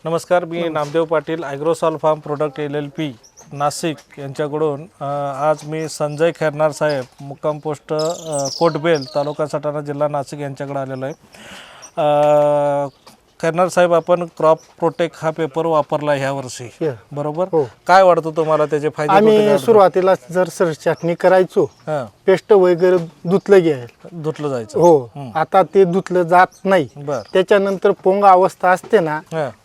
नमस्कार, मी Namdev Patil, Agrosol farm product LLP Nashik यांच्याकडून आज मी संजय खैरनार साहेब, मुक्काम पोस्ट कोटबेल, तालुका सटाणा, जिल्हा नाशिक यांच्याकडे आलेलो आहे. खैरनार साहेब, आपण क्रॉप प्रोटेक्ट हा पेपर वापरला ह्या वर्षी, बरोबर? काय वाटतं तुम्हाला त्याचे फायदे? आम्ही सुरुवातीला जर छाटणी करायचो, पेस्ट वगैरे धुतलं जायचं. हो, आता ते धुतलं जात नाही. त्याच्यानंतर पोंगा अवस्था असते ना,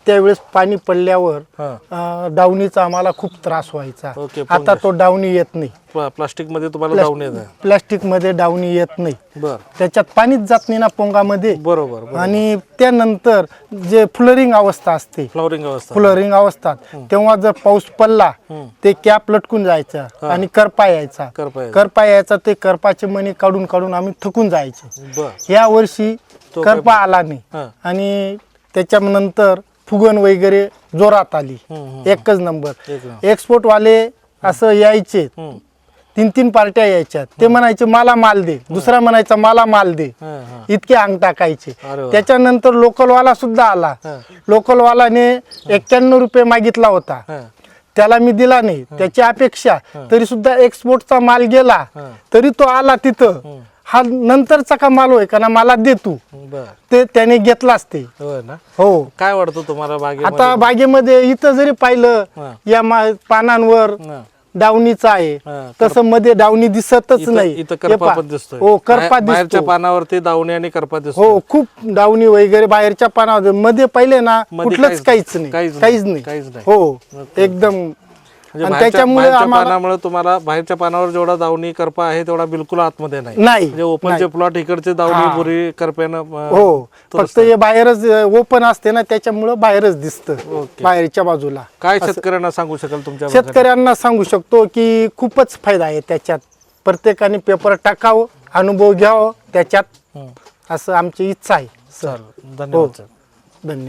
त्यावेळेस पाणी पडल्यावर डावणीचा आम्हाला खूप त्रास व्हायचा. आता तो डावणी येत नाही. प्लास्टिक मध्ये तुम्हाला डावणी येत? प्लास्टिक मध्ये डावणी येत नाही. त्याच्यात पाणीच जात नाही ना पोंगामध्ये. बरोबर. आणि त्यानंतर जे फ्लरिंग अवस्था असते, फ्लरिंग अवस्था, तेव्हा जर पाऊस पडला ते कॅप लटकून जायचं आणि करपा यायचा. ते करपाचे मणी काढून काढून आम्ही थकून जायचे. या वर्षी करपा आला नाही आणि त्याच्यानंतर फुगण वगैरे जोरात आली. एकच नंबर. एक्सपोर्ट वाले असं यायचे, 3-3 पार्ट्या यायच्या. ते म्हणायचे मला माल दे, दुसरा म्हणायचा मला माल दे, इतके अंग टाकायचे. त्याच्यानंतर लोकलवाला सुद्धा आला. लोकलवालाने 91 रुपये मागितला होता, त्याला मी दिला नाही. त्याची अपेक्षा तरी सुद्धा एक्सपोर्टचा माल गेला, तरी तो आला तिथं. हा नंतरचा का माल होय का ना, मला दे तू. ते त्याने घेतलाच ते. हो. काय वाटतं तुम्हाला आता बागेमध्ये इथं जरी पाहिलं, या पानांवर डावणीचं आहे, तसं मध्ये डावणी दिसतच नाही. हो, करपा दिसतो पानावरती, डावणी आणि करपा दिसतो. हो, खूप डावणी वगैरे बाहेरच्या पानावर. मध्ये पहिले ना कुठलंच काहीच नाही. हो, एकदम. पानामुळे तुम्हाला बाहेरच्या पानावर जेवढा दावणी करपा आहे तेवढा बिलकुल आतमध्ये नाही. म्हणजे ओपनचे प्लॉट इकडचे दावणी बुरी करप्यानं. हो, फक्त हे बाहेरच ओपन असते ना, त्याच्यामुळे बाहेरच दिसतं बाहेरच्या बाजूला. काय शेतकऱ्यांना सांगू शकाल? तुमच्या शेतकऱ्यांना सांगू शकतो की खूपच फायदा आहे त्याच्यात. प्रत्येकाने पेपर टाकावं, अनुभव घ्यावं त्याच्यात, असं आमची इच्छा आहे. धन्यवाद. धन्यवाद.